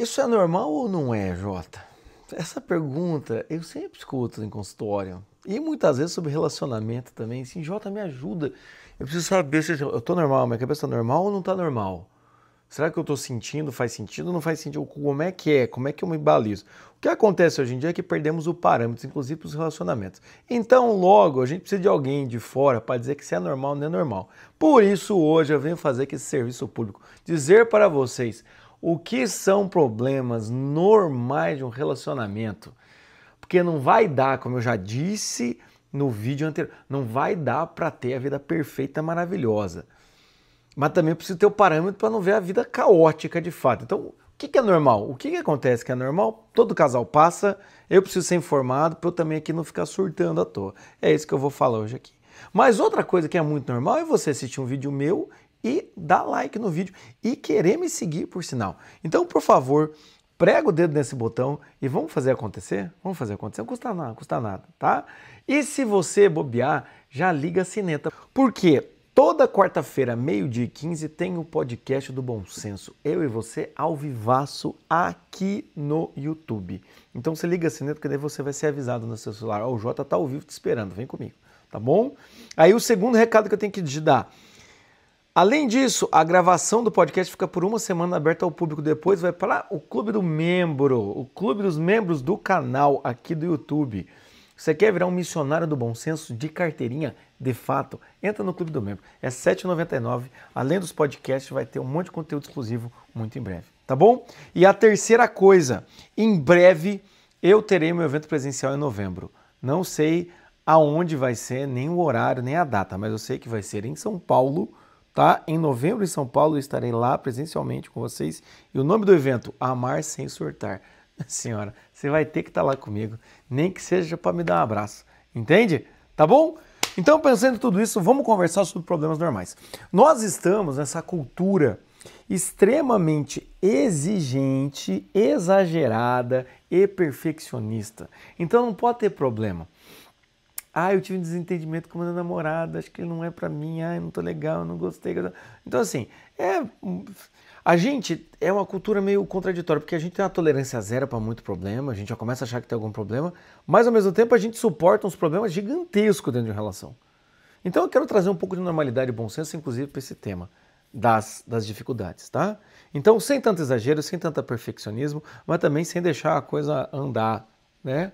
Isso é normal ou não é, Jota? Essa pergunta eu sempre escuto em consultório. E muitas vezes sobre relacionamento também. Assim, Jota, me ajuda. Eu preciso saber se eu tô normal, minha cabeça tá normal ou não tá normal? Será que eu tô sentindo, faz sentido ou não faz sentido? Como é que é? Como é que eu me balizo? O que acontece hoje em dia é que perdemos o parâmetro, inclusive para os relacionamentos. Então, logo, a gente precisa de alguém de fora para dizer que se é normal ou não é normal. Por isso, hoje eu venho fazer aqui esse serviço público. Dizer para vocês o que são problemas normais de um relacionamento. Porque não vai dar, como eu já disse no vídeo anterior, não vai dar para ter a vida perfeita, maravilhosa. Mas também eu preciso ter o parâmetro para não ver a vida caótica de fato. Então, o que é normal? O que acontece que é normal? Todo casal passa, eu preciso ser informado para eu também aqui não ficar surtando à toa. É isso que eu vou falar hoje aqui. Mas outra coisa que é muito normal é você assistir um vídeo meu e dar like no vídeo e querer me seguir, por sinal. Então, por favor, prega o dedo nesse botão e vamos fazer acontecer? Vamos fazer acontecer, não custa nada, tá? E se você bobear, já liga a sineta. Por quê? Toda quarta-feira, meio-dia e 15, tem o podcast do Bom Senso. Eu e você ao vivaço aqui no YouTube. Então você liga a sineta, porque daí você vai ser avisado no seu celular. Ó, o Jota tá ao vivo te esperando, vem comigo, tá bom? Aí o segundo recado que eu tenho que te dar. Além disso, a gravação do podcast fica por uma semana aberta ao público. Depois vai para o Clube do Membro, o Clube dos Membros do canal aqui do YouTube. Você quer virar um missionário do bom senso de carteirinha? De fato, entra no Clube do Membro. É R$ 7,99. Além dos podcasts, vai ter um monte de conteúdo exclusivo muito em breve. Tá bom? E a terceira coisa, em breve eu terei meu evento presencial em novembro. Não sei aonde vai ser, nem o horário, nem a data, mas eu sei que vai ser em São Paulo, tá? Em novembro em São Paulo eu estarei lá presencialmente com vocês. E o nome do evento, Amar Sem Surtar. Senhora, você vai ter que estar lá comigo, nem que seja para me dar um abraço, entende? Tá bom? Então, pensando em tudo isso, vamos conversar sobre problemas normais. Nós estamos nessa cultura extremamente exigente, exagerada e perfeccionista. Então não pode ter problema. Ah, eu tive um desentendimento com meu namorado, acho que ele não é pra mim, ah, eu não tô legal, eu não gostei. Então assim, a gente é uma cultura meio contraditória, porque a gente tem uma tolerância zero para muito problema, a gente já começa a achar que tem algum problema, mas ao mesmo tempo a gente suporta uns problemas gigantescos dentro de uma relação. Então eu quero trazer um pouco de normalidade e bom senso, inclusive, para esse tema das dificuldades, tá? Então, sem tanto exagero, sem tanto perfeccionismo, mas também sem deixar a coisa andar, né?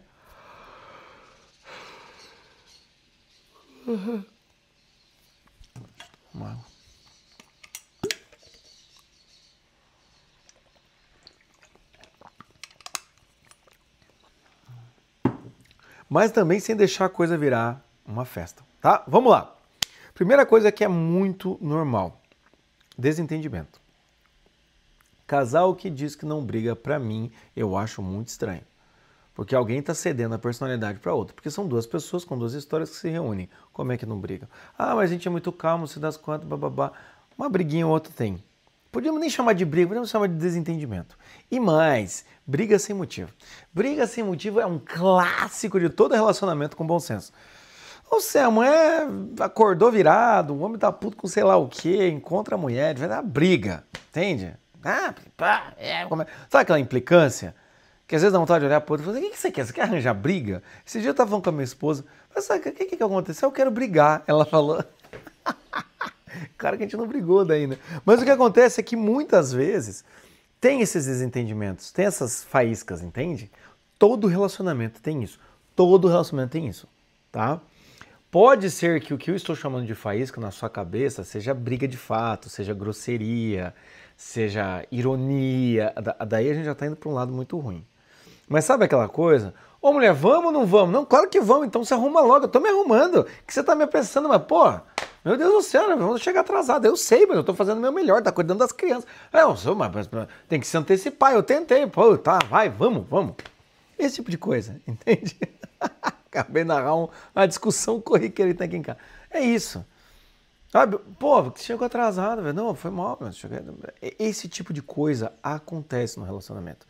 Mas também sem deixar a coisa virar uma festa, tá? Vamos lá. Primeira coisa que é muito normal: desentendimento. Casal que diz que não briga, pra mim, eu acho muito estranho. Porque alguém está cedendo a personalidade para outra. Porque são duas pessoas com duas histórias que se reúnem. Como é que não brigam? Ah, mas a gente é muito calmo, se das contas, bababá. Uma briguinha ou outra tem. Podíamos nem chamar de briga, podíamos chamar de desentendimento. E mais, briga sem motivo. Briga sem motivo é um clássico de todo relacionamento com bom senso. Ou seja, a mulher acordou virado, o homem tá puto com sei lá o quê, encontra a mulher, vai dar briga, entende? Ah, pá, sabe aquela implicância? Que às vezes dá vontade de olhar pro outro e falar, o que você quer? Você quer arranjar briga? Esse dia eu tava falando com a minha esposa, mas sabe o que aconteceu? Eu quero brigar. Ela falou... Claro que a gente não brigou daí, né? Mas o que acontece é que muitas vezes tem esses desentendimentos, tem essas faíscas, entende? Todo relacionamento tem isso. Todo relacionamento tem isso, tá? Pode ser que o que eu estou chamando de faísca na sua cabeça seja briga de fato, seja grosseria, seja ironia. Daí a gente já tá indo para um lado muito ruim. Mas sabe aquela coisa? Ô mulher, vamos ou não vamos? Não, claro que vamos, então se arruma logo. Eu tô me arrumando. Que você tá me apressando, mas pô, meu Deus do céu, vamos chegar atrasado. Eu sei, mas eu tô fazendo o meu melhor, tá cuidando das crianças. Eu sou, mas tem que se antecipar. Eu tentei, pô, tá, vai, vamos. Esse tipo de coisa, entende? Acabei de narrar uma discussão corriqueira aqui em casa. É isso. Sabe? Pô, chegou atrasado, velho. Não, foi mal. Esse tipo de coisa acontece no relacionamento.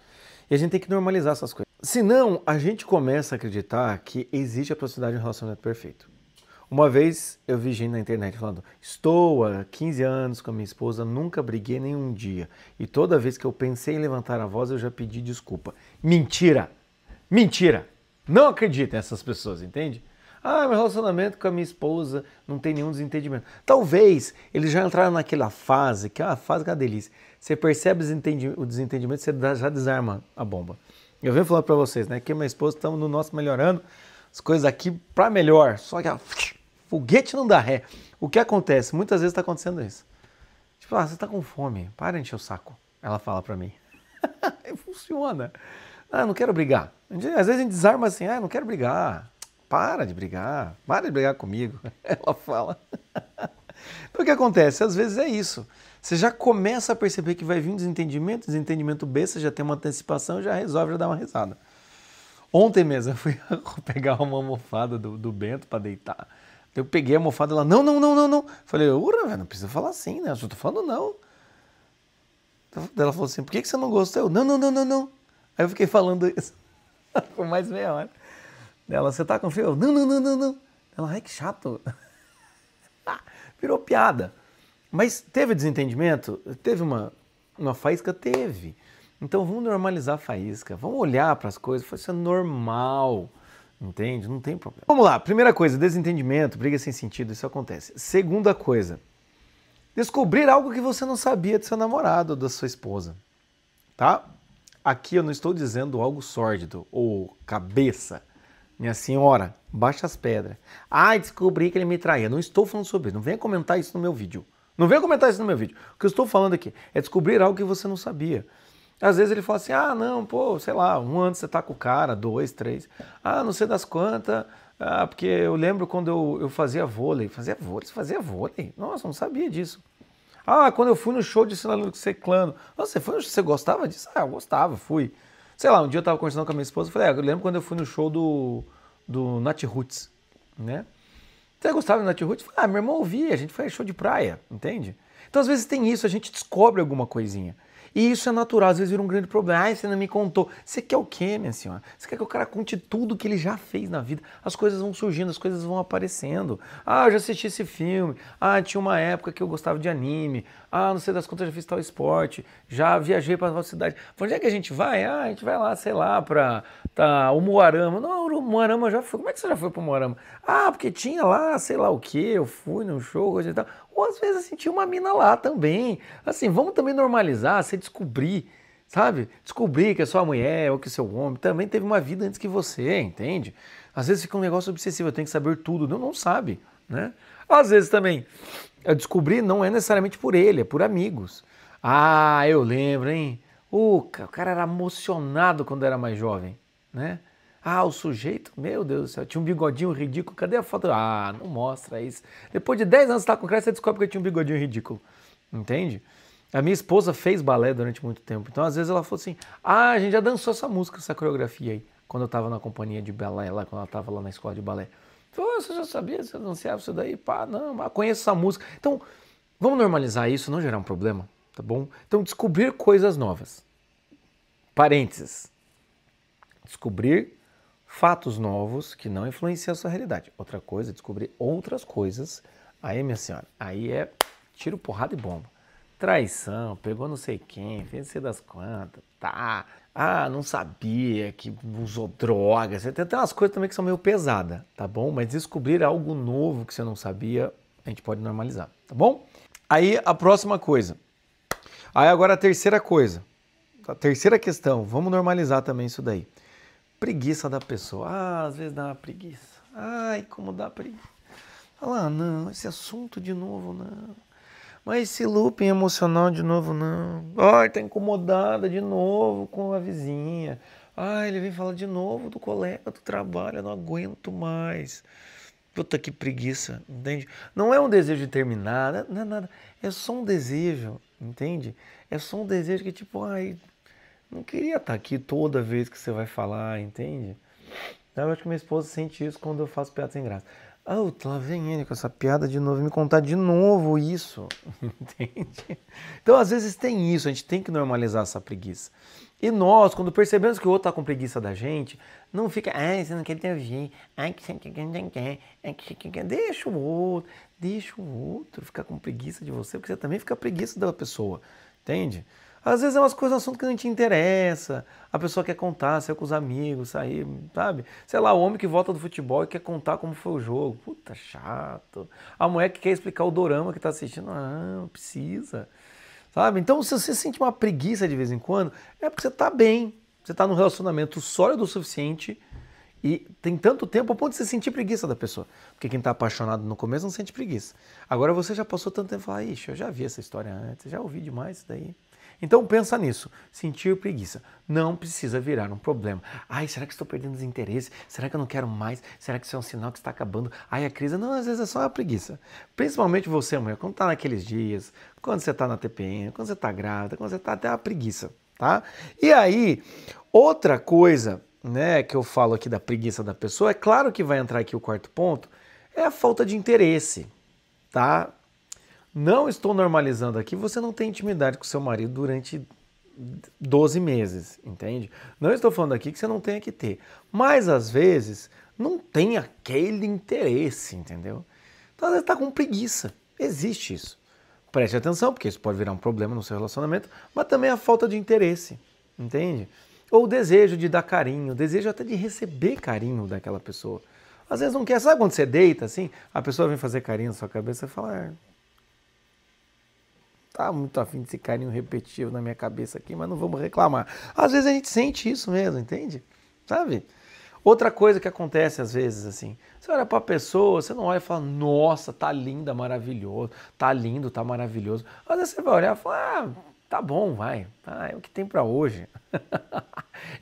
E a gente tem que normalizar essas coisas. Senão, a gente começa a acreditar que existe a possibilidade de um relacionamento perfeito. Uma vez eu vi gente na internet falando: estou há 15 anos com a minha esposa, nunca briguei nenhum dia. E toda vez que eu pensei em levantar a voz, eu já pedi desculpa. Mentira! Mentira! Não acreditem nessas pessoas, entende? Ah, meu relacionamento com a minha esposa não tem nenhum desentendimento. Talvez eles já entraram naquela fase, que é uma fase que é uma delícia. Você percebe o desentendimento, você já desarma a bomba. Eu venho falando pra vocês, né, que minha esposa estamos no nosso melhorando, as coisas aqui pra melhor, só que foguete não dá ré. O que acontece? Muitas vezes tá acontecendo isso. Tipo, você tá com fome, para de encher o saco. Ela fala pra mim. E funciona. Ah, não quero brigar. Às vezes a gente desarma assim, não quero brigar. Para de brigar comigo. Ela fala. Então o que acontece? Às vezes é isso. Você já começa a perceber que vai vir um desentendimento besta, já tem uma antecipação, já resolve, já dá uma risada. Ontem mesmo eu fui pegar uma almofada do Bento para deitar. Eu peguei a almofada e ela, não. Falei, velho, não precisa falar assim, né? Eu só tô falando não. Ela falou assim, por que você não gostou? Eu, não. Aí eu fiquei falando isso por mais meia hora. Ela, você tá com frio? Eu, não. Ela, ai, que chato. Virou piada. Mas teve desentendimento? Teve uma faísca? Teve. Então vamos normalizar a faísca. Vamos olhar para as coisas. Isso é normal. Entende? Não tem problema. Vamos lá. Primeira coisa, desentendimento, briga sem sentido, isso acontece. Segunda coisa, descobrir algo que você não sabia do seu namorado ou da sua esposa. Tá? Aqui eu não estou dizendo algo sórdido ou cabeça. Minha senhora, baixa as pedras. Ai, descobri que ele me traía. Não estou falando sobre isso. Não venha comentar isso no meu vídeo. O que eu estou falando aqui é descobrir algo que você não sabia. Às vezes ele fala assim, sei lá, um ano você tá com o cara, 2, 3. Não sei das quantas. Porque eu lembro quando eu fazia vôlei. Você fazia vôlei? Nossa, não sabia disso. Quando eu fui no show de Ciclano. Nossa, você gostava disso? Eu gostava, fui. Sei lá, um dia eu tava conversando com a minha esposa e falei, eu lembro quando eu fui no show do Nat Roots, né? Você gostava do Nat Roots? Meu irmão ouvia, a gente foi show de praia, entende? Então às vezes tem isso, a gente descobre alguma coisinha. E isso é natural, às vezes vira um grande problema. Você não me contou. Você quer o quê, minha senhora? Você quer que o cara conte tudo que ele já fez na vida? As coisas vão surgindo, as coisas vão aparecendo. Eu já assisti esse filme. Tinha uma época que eu gostava de anime. Não sei das contas, eu já fiz tal esporte. Já viajei para nova cidade. Pra onde é que a gente vai? A gente vai lá, sei lá, para o Moarama. Não, o Moarama eu já fui. Como é que você já foi pro Moarama? Porque tinha lá, sei lá o quê. Eu fui num show, coisa e tal. Ou às vezes assim, tinha uma mina lá também. Assim, vamos também normalizar, você descobrir, sabe? Descobrir que a sua mulher ou que o seu homem também teve uma vida antes que você, entende? Às vezes fica um negócio obsessivo, eu tenho que saber tudo. Não sabe, né? Às vezes também, eu descobri não é necessariamente por ele, é por amigos. Eu lembro, hein? O cara era emocionado quando era mais jovem, né? O sujeito, meu Deus do céu, tinha um bigodinho ridículo. Cadê a foto? Não mostra isso. Depois de 10 anos você tá com cara, você descobre que eu tinha um bigodinho ridículo. Entende? A minha esposa fez balé durante muito tempo. Então, às vezes, ela falou assim, a gente já dançou essa música, essa coreografia aí. Quando eu tava na companhia de balé, quando ela tava lá na escola de balé. Falei, você já sabia? Você dançava isso daí? Conheço essa música. Então, vamos normalizar isso, não gerar um problema, tá bom? Então, descobrir coisas novas. Parênteses. Descobrir fatos novos que não influenciam a sua realidade. Outra coisa é descobrir outras coisas. Aí, minha senhora, aí é tiro, porrada e bomba. Traição, pegou não sei quem, fez não sei das quantas, tá. Não sabia que usou drogas. Tem umas coisas também que são meio pesadas, tá bom? Mas descobrir algo novo que você não sabia, a gente pode normalizar, tá bom? Aí, a próxima coisa. Aí, agora a terceira coisa. A terceira questão, vamos normalizar também isso daí. Preguiça da pessoa. Às vezes dá uma preguiça. Como dá preguiça. Não, esse assunto de novo, não. Mas esse looping emocional de novo, não. Tá incomodada de novo com a vizinha. Ele vem falar de novo do colega do trabalho, eu não aguento mais. Puta, que preguiça, entende? Não é um desejo de terminar, não é nada. É só um desejo, entende? É só um desejo que tipo, não queria estar aqui toda vez que você vai falar, entende? Eu acho que minha esposa sente isso quando eu faço piada sem graça. Lá vem ele com essa piada de novo, me contar de novo isso, entende? Então, às vezes tem isso, a gente tem que normalizar essa preguiça. E nós, quando percebemos que o outro está com preguiça da gente, não fica, você não quer ter jeito, que você não quer, deixa o outro ficar com preguiça de você, porque você também fica preguiça da pessoa, entende? Às vezes é umas coisas, assunto que não te interessa, a pessoa quer contar, sair com os amigos, sair, sabe? Sei lá, o homem que volta do futebol e quer contar como foi o jogo, puta, chato. A mulher que quer explicar o dorama que tá assistindo, não precisa. Sabe? Então, se você sente uma preguiça de vez em quando, é porque você está bem, você está num relacionamento sólido o suficiente e tem tanto tempo a ponto de você sentir preguiça da pessoa. Porque quem está apaixonado no começo não sente preguiça. Agora você já passou tanto tempo e fala, ixi, eu já vi essa história antes, já ouvi demais isso daí. Então pensa nisso, sentir preguiça não precisa virar um problema. Ai, será que estou perdendo os interesses? Será que eu não quero mais? Será que isso é um sinal que está acabando? Ai, a crise, não, às vezes é só a preguiça. Principalmente você, mulher, quando está naqueles dias, quando você está na TPM, quando você está grávida, quando você está até a preguiça, tá? E aí, outra coisa, né, que eu falo aqui da preguiça da pessoa, é claro que vai entrar aqui o quarto ponto, é a falta de interesse, tá? Não estou normalizando aqui, você não tem intimidade com seu marido durante 12 meses, entende? Não estou falando aqui que você não tenha que ter, mas às vezes não tem aquele interesse, entendeu? Então às vezes está com preguiça, existe isso. Preste atenção, porque isso pode virar um problema no seu relacionamento, mas também a falta de interesse, entende? Ou o desejo de dar carinho, o desejo até de receber carinho daquela pessoa. Às vezes não quer, sabe quando você deita assim, a pessoa vem fazer carinho na sua cabeça e fala, tá muito afim desse carinho repetitivo na minha cabeça aqui, mas não vamos reclamar. Às vezes a gente sente isso mesmo, entende? Sabe? Outra coisa que acontece às vezes, assim, você olha pra pessoa, você não olha e fala, nossa, tá linda, maravilhoso, tá lindo, tá maravilhoso. Às vezes você vai olhar e fala, tá bom, vai, é o que tem pra hoje.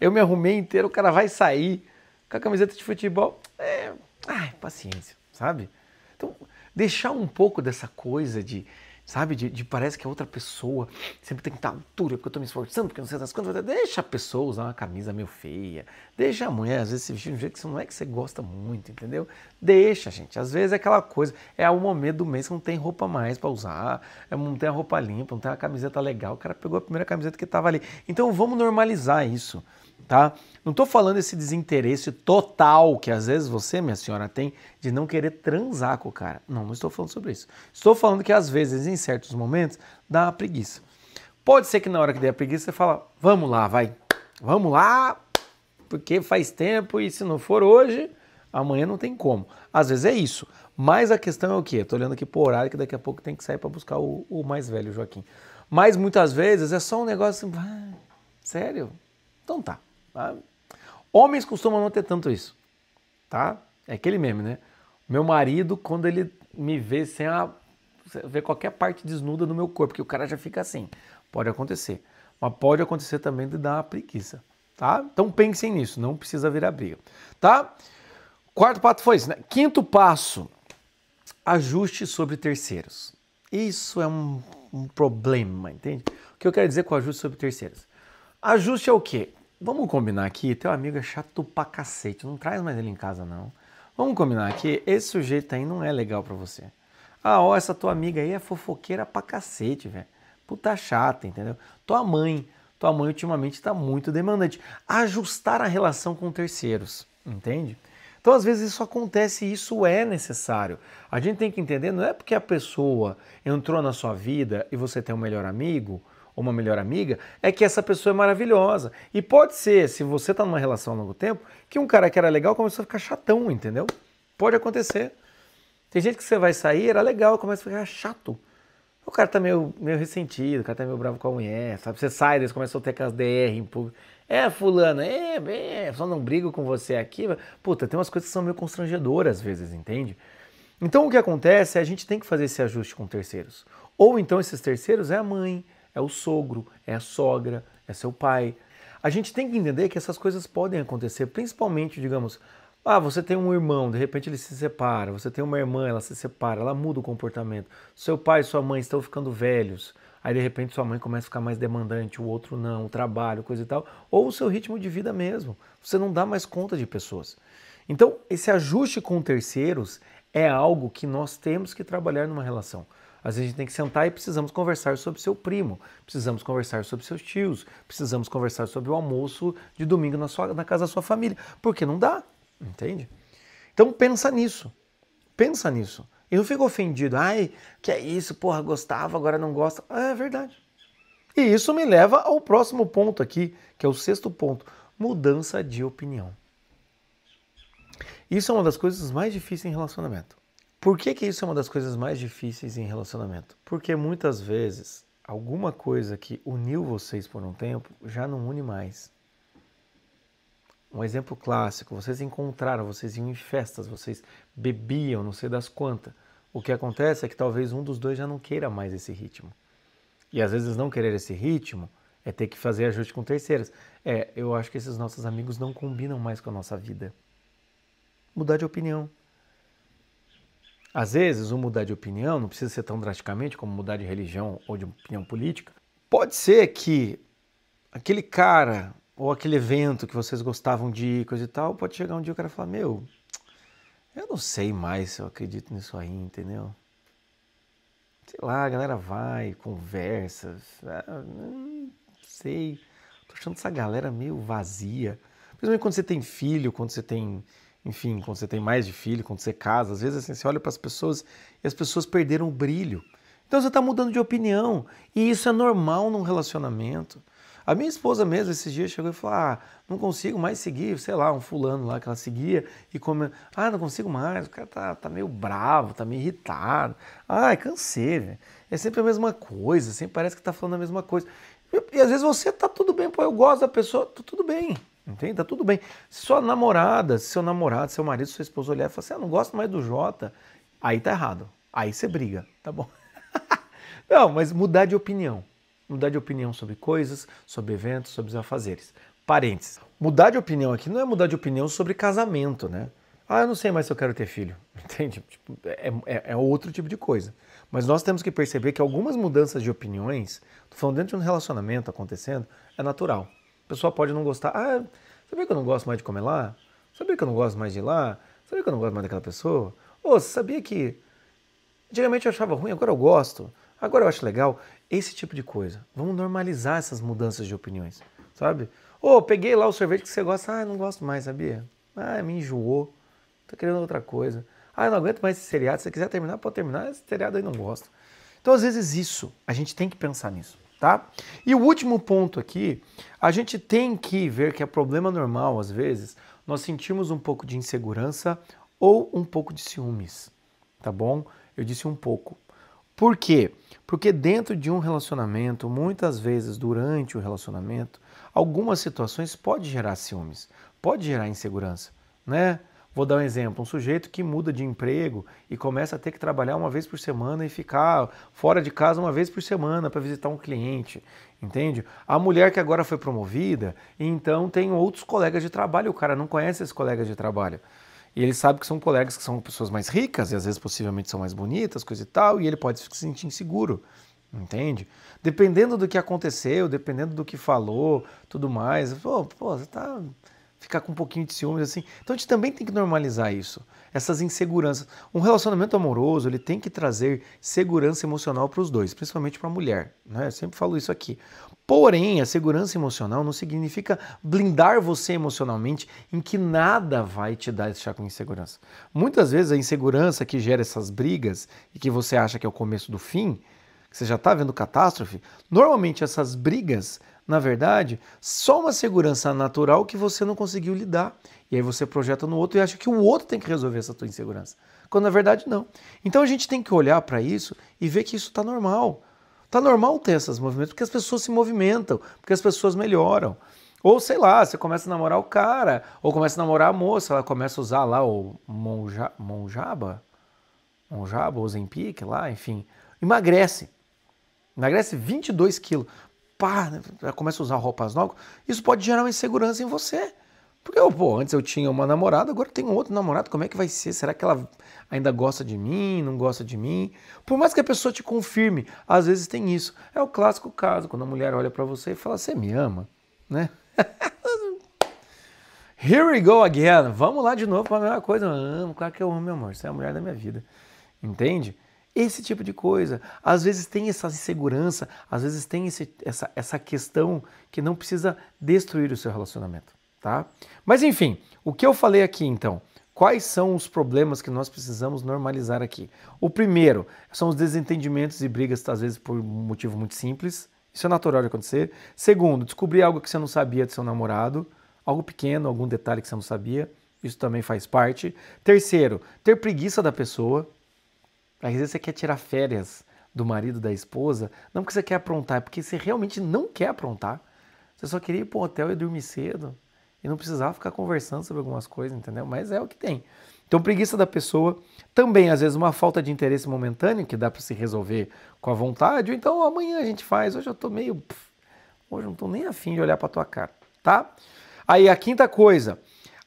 Eu me arrumei inteiro, o cara vai sair com a camiseta de futebol, paciência, sabe? Então, deixar um pouco dessa coisa de, sabe, de parece que a outra pessoa sempre tem que estar à altura, porque eu tô me esforçando, porque não sei das quantas. Deixa a pessoa usar uma camisa meio feia. Deixa a mulher, às vezes, se vestir de um jeito que não é que você gosta muito, entendeu? Deixa, gente. Às vezes é aquela coisa, é o momento do mês que não tem roupa mais pra usar, não tem a roupa limpa, não tem a camiseta legal. O cara pegou a primeira camiseta que tava ali. Então vamos normalizar isso, tá? Não tô falando esse desinteresse total que às vezes você, minha senhora, tem de não querer transar com o cara. Não estou falando sobre isso. Estou falando que às vezes, em certos momentos, dá uma preguiça. Pode ser que na hora que der a preguiça você fala, vamos lá, vai, vamos lá, porque faz tempo e se não for hoje, amanhã não tem como. Às vezes é isso. Mas a questão é o quê? Estou olhando aqui por horário que daqui a pouco tem que sair para buscar o mais velho, o Joaquim. Mas muitas vezes é só um negócio assim, sério? Então tá. Homens costumam não ter tanto isso, tá? É aquele meme, né? Meu marido, quando ele me vê sem ver qualquer parte desnuda no meu corpo, que o cara já fica assim. Pode acontecer. Mas pode acontecer também de dar uma preguiça, tá? Então pensem nisso, não precisa virar briga, tá? Quarto passo foi isso, né? Quinto passo, ajuste sobre terceiros. Isso é um problema, entende? O que eu quero dizer com ajuste sobre terceiros? Ajuste é o quê? Vamos combinar aqui, teu amigo é chato pra cacete, não traz mais ele em casa não. Vamos combinar aqui, esse sujeito aí não é legal pra você. Essa tua amiga aí é fofoqueira pra cacete, velho. Puta chata, entendeu? Tua mãe ultimamente tá muito demandante. Ajustar a relação com terceiros, entende? Então às vezes isso acontece e isso é necessário. A gente tem que entender, não é porque a pessoa entrou na sua vida e você tem um melhor amigo, ou uma melhor amiga, é que essa pessoa é maravilhosa. E pode ser, se você está numa relação há longo tempo, que um cara que era legal começou a ficar chatão, entendeu? Pode acontecer. Tem gente que você vai sair, era legal, começa a ficar chato. O cara tá meio ressentido, o cara tá meio bravo com a mulher, sabe? Você sai, eles começam a ter aquelas DR em público. Fulano, só não brigo com você aqui. Puta, tem umas coisas que são meio constrangedoras às vezes, entende? Então o que acontece é a gente tem que fazer esse ajuste com terceiros. Ou então esses terceiros é a mãe, é o sogro, é a sogra, é seu pai. A gente tem que entender que essas coisas podem acontecer, principalmente, digamos, você tem um irmão, de repente ele se separa, você tem uma irmã, ela se separa, ela muda o comportamento. Seu pai e sua mãe estão ficando velhos, aí de repente sua mãe começa a ficar mais demandante, o outro não, o trabalho, coisa e tal, ou o seu ritmo de vida mesmo. Você não dá mais conta de pessoas. Então, esse ajuste com terceiros é algo que nós temos que trabalhar numa relação. Às vezes a gente tem que sentar e precisamos conversar sobre seu primo, precisamos conversar sobre seus tios, precisamos conversar sobre o almoço de domingo na casa da sua família, porque não dá, entende? Então pensa nisso, pensa nisso. E não fica ofendido, ai, que é isso, porra, gostava, agora não gosta. É verdade. E isso me leva ao próximo ponto aqui, que é o sexto ponto, mudança de opinião. Isso é uma das coisas mais difíceis em relacionamento. Por que isso é uma das coisas mais difíceis em relacionamento? Porque muitas vezes alguma coisa que uniu vocês por um tempo já não une mais. Um exemplo clássico, vocês encontraram, vocês iam em festas, vocês bebiam, não sei das quantas. O que acontece é que talvez um dos dois já não queira mais esse ritmo. E às vezes não querer esse ritmo é ter que fazer ajuste com terceiras. Eu acho que esses nossos amigos não combinam mais com a nossa vida. Mudar de opinião. Às vezes, o mudar de opinião não precisa ser tão drasticamente como mudar de religião ou de opinião política. Pode ser que aquele cara ou aquele evento que vocês gostavam de ir, coisa e tal, pode chegar um dia e o cara falar, meu, eu não sei mais se eu acredito nisso aí, entendeu? Sei lá, a galera vai, conversa, não sei, tô achando essa galera meio vazia. Principalmente quando você tem filho, quando você tem, enfim, quando você tem mais de filho, quando você casa, às vezes assim, você olha para as pessoas e as pessoas perderam o brilho. Então você está mudando de opinião e isso é normal num relacionamento. A minha esposa mesmo, esses dias, chegou e falou, não consigo mais seguir, sei lá, um fulano lá que ela seguia e como, não consigo mais, o cara tá meio bravo, tá meio irritado. Cansei, velho. É sempre a mesma coisa, sempre parece que tá falando a mesma coisa. E às vezes você tá tudo bem, pô, eu gosto da pessoa, tá tudo bem, entende? Tá tudo bem. Se sua namorada, se seu namorado, seu marido, sua esposa olhar e falar assim, não gosto mais do Jota, aí tá errado. Aí você briga, tá bom? Não, mas mudar de opinião. Mudar de opinião sobre coisas, sobre eventos, sobre os afazeres. Parênteses. Mudar de opinião aqui não é mudar de opinião sobre casamento, né? Eu não sei mais se eu quero ter filho. Entende? Tipo, é outro tipo de coisa. Mas nós temos que perceber que algumas mudanças de opiniões, tô falando dentro de um relacionamento acontecendo, é natural. A pessoa pode não gostar. Sabia que eu não gosto mais de comer lá? Sabia que eu não gosto mais de ir lá? Sabia que eu não gosto mais daquela pessoa? Você sabia que antigamente eu achava ruim, agora eu gosto? Agora eu acho legal esse tipo de coisa. Vamos normalizar essas mudanças de opiniões, sabe? Peguei lá o sorvete que você gosta. Não gosto mais, sabia? Me enjoou. Tô querendo outra coisa. Eu não aguento mais esse seriado. Se você quiser terminar, pode terminar. Esse seriado aí não gosto. Então, às vezes, isso. A gente tem que pensar nisso, tá? E o último ponto aqui, a gente tem que ver que é problema normal, às vezes, nós sentimos um pouco de insegurança ou um pouco de ciúmes, tá bom? Eu disse um pouco. Por quê? Porque dentro de um relacionamento, muitas vezes durante o relacionamento, algumas situações pode gerar ciúmes, pode gerar insegurança, né? Vou dar um exemplo, um sujeito que muda de emprego e começa a ter que trabalhar uma vez por semana e ficar fora de casa uma vez por semana para visitar um cliente, entende? A mulher que agora foi promovida, então tem outros colegas de trabalho, o cara não conhece esses colegas de trabalho. E ele sabe que são colegas que são pessoas mais ricas e às vezes possivelmente são mais bonitas, coisa e tal, e ele pode se sentir inseguro, entende? Dependendo do que aconteceu, dependendo do que falou, tudo mais, você tá... ficar com um pouquinho de ciúmes assim. Então a gente também tem que normalizar isso, essas inseguranças. Um relacionamento amoroso, ele tem que trazer segurança emocional para os dois, principalmente para a mulher, né? Eu sempre falo isso aqui. Porém, a segurança emocional não significa blindar você emocionalmente em que nada vai te deixar com insegurança. Muitas vezes a insegurança que gera essas brigas e que você acha que é o começo do fim, que você já está vendo catástrofe, normalmente essas brigas, na verdade, só uma segurança natural que você não conseguiu lidar. E aí você projeta no outro e acha que o outro tem que resolver essa tua insegurança. Quando na verdade não. Então a gente tem que olhar para isso e ver que isso está normal. Está normal ter esses movimentos porque as pessoas se movimentam, porque as pessoas melhoram. Ou sei lá, você começa a namorar o cara, ou começa a namorar a moça, ela começa a usar lá o Monjaba, o Ozempic lá, enfim, emagrece 22 quilos. Começa a usar roupas novas, isso pode gerar uma insegurança em você. Porque, antes eu tinha uma namorada, agora eu tenho outro namorado, como é que vai ser? Será que ela ainda gosta de mim, não gosta de mim? Por mais que a pessoa te confirme, às vezes tem isso. É o clássico caso, quando a mulher olha pra você e fala, você me ama, né? Here we go again, vamos lá de novo para a mesma coisa. Eu amo, claro que eu amo, meu amor, você é a mulher da minha vida, entende? Esse tipo de coisa. Às vezes tem essa insegurança, às vezes tem essa questão que não precisa destruir o seu relacionamento, tá? Mas enfim, o que eu falei aqui então? Quais são os problemas que nós precisamos normalizar aqui? O primeiro são os desentendimentos e brigas, às vezes por um motivo muito simples. Isso é natural de acontecer. Segundo, descobrir algo que você não sabia do seu namorado, algo pequeno, algum detalhe que você não sabia. Isso também faz parte. Terceiro, ter preguiça da pessoa. Às vezes você quer tirar férias do marido, da esposa, não porque você quer aprontar, é porque você realmente não quer aprontar. Você só queria ir para o hotel e dormir cedo. E não precisava ficar conversando sobre algumas coisas, entendeu? Mas é o que tem. Então, preguiça da pessoa. Também, às vezes, uma falta de interesse momentâneo, que dá para se resolver com a vontade. Ou então, amanhã a gente faz. Hoje eu tô meio... Hoje eu não tô nem afim de olhar para tua cara, tá? Aí, a quinta coisa.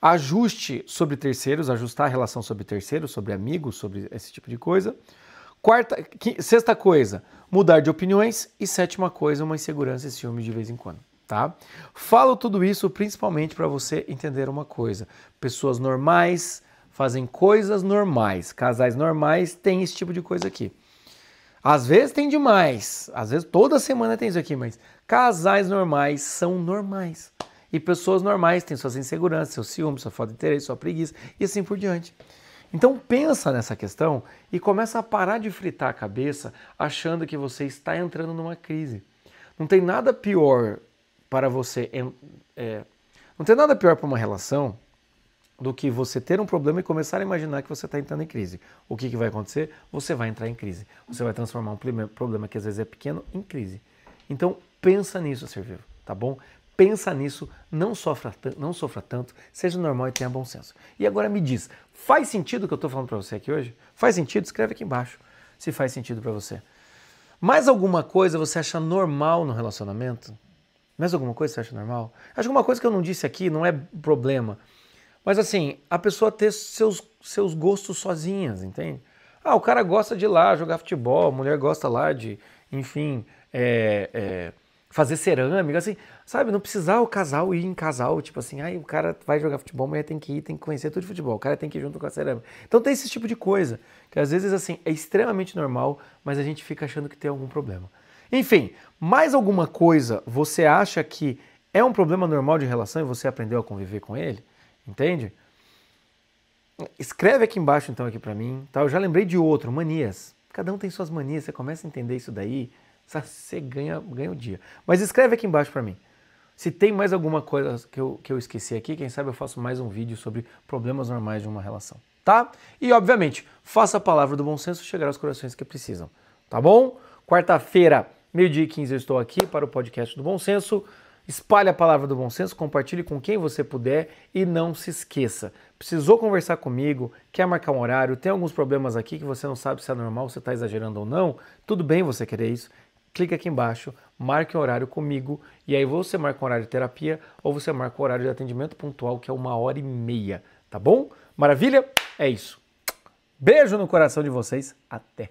Ajuste sobre terceiros, ajustar a relação sobre terceiros, sobre amigos, sobre esse tipo de coisa. Sexta coisa, mudar de opiniões. E sétima coisa, uma insegurança e ciúme de vez em quando. Tá? Falo tudo isso principalmente para você entender uma coisa. Pessoas normais fazem coisas normais. Casais normais têm esse tipo de coisa aqui. Às vezes tem demais. Às vezes toda semana tem isso aqui, mas casais normais são normais. E pessoas normais têm suas inseguranças, seus ciúmes, sua falta de interesse, sua preguiça e assim por diante. Então pensa nessa questão e começa a parar de fritar a cabeça achando que você está entrando numa crise. Não tem nada pior para você, não tem nada pior para uma relação do que você ter um problema e começar a imaginar que você está entrando em crise. O que vai acontecer? Você vai entrar em crise. Você vai transformar um problema que às vezes é pequeno em crise. Então pensa nisso, ser vivo, tá bom? Pensa nisso, não sofra tanto, seja normal e tenha bom senso. E agora me diz, faz sentido o que eu estou falando para você aqui hoje? Faz sentido? Escreve aqui embaixo se faz sentido para você. Mais alguma coisa você acha normal no relacionamento? Mais alguma coisa você acha normal? Acho que uma coisa que eu não disse aqui não é problema. Mas assim, a pessoa ter seus gostos sozinhas, entende? Ah, o cara gosta de ir lá jogar futebol, a mulher gosta lá de, enfim, fazer cerâmica, assim, sabe? Não precisar o casal ir em casal, tipo assim, aí o cara vai jogar futebol, a mulher tem que ir, tem que conhecer tudo de futebol, o cara tem que ir junto com a cerâmica. Então tem esse tipo de coisa, que às vezes assim, é extremamente normal, mas a gente fica achando que tem algum problema. Enfim, mais alguma coisa você acha que é um problema normal de relação e você aprendeu a conviver com ele? Entende? Escreve aqui embaixo então aqui pra mim, tá? Eu já lembrei de outro, manias. Cada um tem suas manias, você começa a entender isso daí, você ganha o dia. Mas escreve aqui embaixo pra mim. Se tem mais alguma coisa que eu esqueci aqui, quem sabe eu faço mais um vídeo sobre problemas normais de uma relação, tá? E obviamente, faça a palavra do bom senso chegar aos corações que precisam, tá bom? Quarta-feira, 12h15 eu estou aqui para o podcast do Bom Senso. Espalhe a palavra do bom senso, compartilhe com quem você puder e não se esqueça. Precisou conversar comigo, quer marcar um horário, tem alguns problemas aqui que você não sabe se é normal, se está exagerando ou não, tudo bem você querer isso. Clique aqui embaixo, marque um horário comigo e aí você marca um horário de terapia ou você marca um horário de atendimento pontual que é 1h30, tá bom? Maravilha? É isso. Beijo no coração de vocês, até!